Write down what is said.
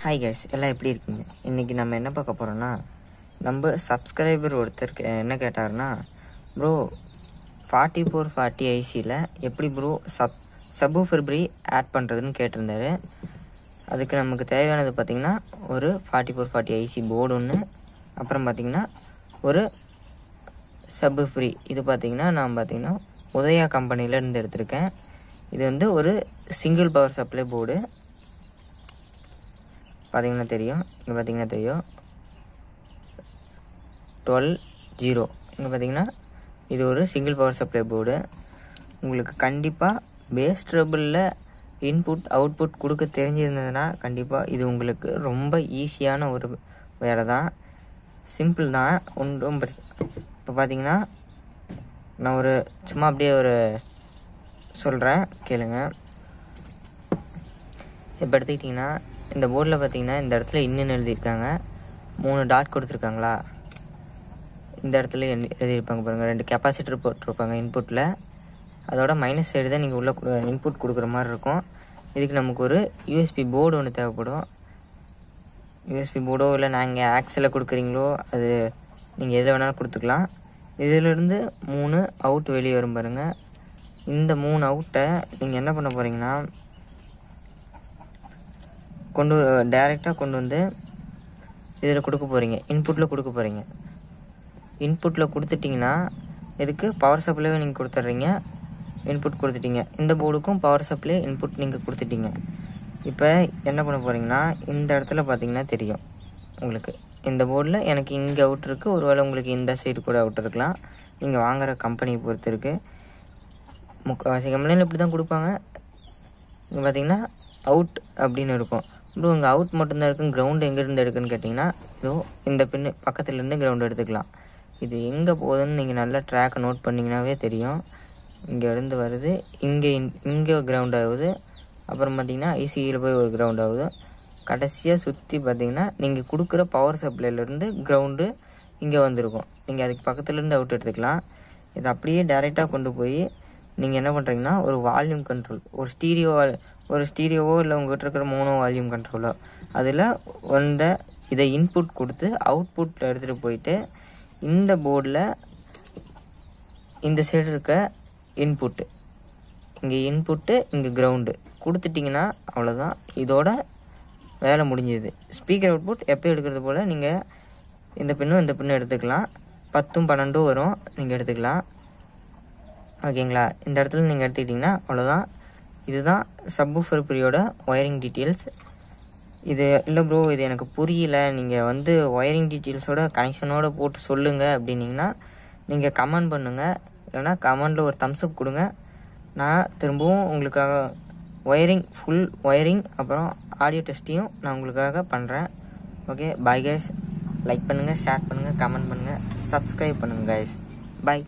Hi guys, எல்லாம் எப்படி இருக்கீங்க? இன்றைக்கி நம்ம என்ன பார்க்க போகிறோன்னா, நம்ம சப்ஸ்கிரைபர் ஒருத்தர் என்ன கேட்டார்னா, ப்ரோ 4440 ஐசியில் எப்படி ப்ரோ சப்வூஃபர் ஆட் பண்ணுறதுன்னு கேட்டிருந்தாரு. அதுக்கு நமக்கு தேவையானது பார்த்திங்கன்னா ஒரு 4440 ஐசி போர்டு ஒன்று, அப்புறம் பார்த்திங்கன்னா ஒரு சப்வூஃபர். இது பார்த்திங்கன்னா நான் பார்த்திங்கன்னா உதயா கம்பெனியிலேருந்து எடுத்திருக்கேன். இது வந்து ஒரு சிங்கிள் பவர் சப்ளை போர்டு. பார்த்தீங்கன்னா தெரியும், இங்கே பார்த்தீங்கன்னா தெரியும் 12-0. இங்கே பார்த்தீங்கன்னா இது ஒரு சிங்கிள் பவர் சப்ளை போர்டு. உங்களுக்கு கண்டிப்பாக பேஸ் ட்ரபிளில் இன்புட் அவுட்புட் கொடுக்க தெரிஞ்சிருந்ததுன்னா கண்டிப்பாக இது உங்களுக்கு ரொம்ப ஈஸியான ஒரு வேலை தான். சிம்பிள் தான், ஒன்றும் இப்போ பார்த்தீங்கன்னா நான் ஒரு சும்மா அப்படியே ஒரு சொல்கிறேன் கேளுங்க. இப்போ எடுத்துக்கிட்டிங்கன்னா இந்த போர்டில் பார்த்தீங்கன்னா இந்த இடத்துல இன்னுன்னு எழுதியிருக்காங்க, 3 டாட் கொடுத்துருக்காங்களா, இந்த இடத்துல எழுதியிருப்பாங்க பாருங்கள், 2 கெப்பாசிட்டர் போட்டிருப்பாங்க இன்புட்டில். அதோட மைனஸ் சைடு தான் நீங்கள் உள்ள இன்புட் கொடுக்குற மாதிரி இருக்கும். இதுக்கு நமக்கு ஒரு யூஎஸ்பி போர்டு ஒன்று தேவைப்படும். யூஎஸ்பி போர்டோ இல்லை நீங்கள் ஆக்ஸில் கொடுக்குறீங்களோ அது நீங்கள் எதில் வேணாலும் கொடுத்துக்கலாம். இதிலிருந்து 3 அவுட் வெளியே வரும் பாருங்கள். இந்த 3 அவுட்டை நீங்கள் என்ன பண்ண போகிறீங்கன்னா டைரெக்டாக கொண்டு வந்து இதில் கொடுக்க போகிறீங்க, இன்புட்டில் கொடுக்க போகிறீங்க. இன்புட்டில் கொடுத்துட்டிங்கன்னா இதுக்கு பவர் சப்ளைவே நீங்கள் கொடுத்துட்றீங்க, இன்புட் கொடுத்துட்டீங்க. இந்த போர்டுக்கும் பவர் சப்ளை இன்புட் நீங்கள் கொடுத்துட்டீங்க. இப்போ என்ன பண்ண போகிறீங்கன்னா இந்த இடத்துல பார்த்தீங்கன்னா தெரியும் உங்களுக்கு, இந்த போர்டில் எனக்கு இங்கே அவுட் இருக்குது. ஒருவேளை உங்களுக்கு இந்த சைடு கூட அவுட் இருக்கலாம், நீங்கள் வாங்குகிற கம்பெனியை பொறுத்து இருக்குது. முக்கால்வாசி கம்பெனியில் இப்படி தான் கொடுப்பாங்க. இங்கே பார்த்தீங்கன்னா அவுட் அப்படின்னு இருக்கும். ப்ரோ இங்கே அவுட் மட்டும்தான் இருக்கும், கிரவுண்டு எங்கேருந்து எடுக்குன்னு கேட்டிங்கன்னா இதோ இந்த பின்னு பக்கத்துலேருந்து கிரவுண்டு எடுத்துக்கலாம். இது எங்கே போகுதுன்னு நீங்கள் நல்லா ட்ராக்கை நோட் பண்ணிங்கன்னாவே தெரியும். இங்கேருந்து வருது, இங்கே கிரவுண்ட் ஆகுது, அப்புறம் பார்த்திங்கன்னா ஐசியில் போய் ஒரு கிரவுண்ட் ஆகுது. கடைசியாக சுற்றி பார்த்திங்கன்னா நீங்கள் கொடுக்குற பவர் சப்ளைலேருந்து கிரவுண்டு இங்கே வந்திருக்கும். நீங்கள் அதுக்கு பக்கத்துலேருந்து அவுட் எடுத்துக்கலாம். இது அப்படியே டைரெக்டாக கொண்டு போய் நீங்கள் என்ன பண்ணுறீங்கன்னா ஒரு வால்யூம் கண்ட்ரோல், ஒரு ஸ்டீரியோவோ இல்லை உங்கள்கிட்ட இருக்கிற மோனோ வால்யூம் கண்ட்ரோலோ அதில் இதை இன்புட் கொடுத்து அவுட்புட்டில் எடுத்துகிட்டு போயிட்டு இந்த போர்டில் இந்த சைடு இருக்க இன்புட்டு, இங்கே இன்புட்டு இங்கே கிரவுண்டு கொடுத்துட்டிங்கன்னா அவ்வளோதான், இதோட வேலை முடிஞ்சுது. ஸ்பீக்கர் அவுட்புட் எப்போ எடுக்கிறது போல் நீங்கள் இந்த பின்னும் எடுத்துக்கலாம். 10-12 வரும், நீங்கள் எடுத்துக்கலாம். ஓகேங்களா? இந்த இடத்துல நீங்கள் எடுத்துக்கிட்டிங்கன்னா அவ்வளோதான். இதுதான் சப்வூஃபர் ப்ரீயோட ஒயரிங் டீட்டெயில்ஸ். இது இல்லை ப்ரோ இது எனக்கு புரியல, நீங்கள் வந்து ஒயரிங் டீட்டெயில்ஸோட கனெக்ஷனோடு போட்டு சொல்லுங்கள் அப்படின்னிங்கன்னா நீங்கள் கமெண்ட் பண்ணுங்கள், இல்லைனா கமெண்டில் ஒரு தம்ஸ்அப் கொடுங்க. நான் திரும்பவும் உங்களுக்காக ஃபுல் ஒயரிங் அப்புறம் ஆடியோ டெஸ்ட்டையும் நான் உங்களுக்காக பண்ணுறேன். Okay, bye guys. லைக் பண்ணுங்கள், ஷேர் பண்ணுங்கள், கமெண்ட் பண்ணுங்கள், சப்ஸ்கிரைப் பண்ணுங்கள் கைஸ். பாய்.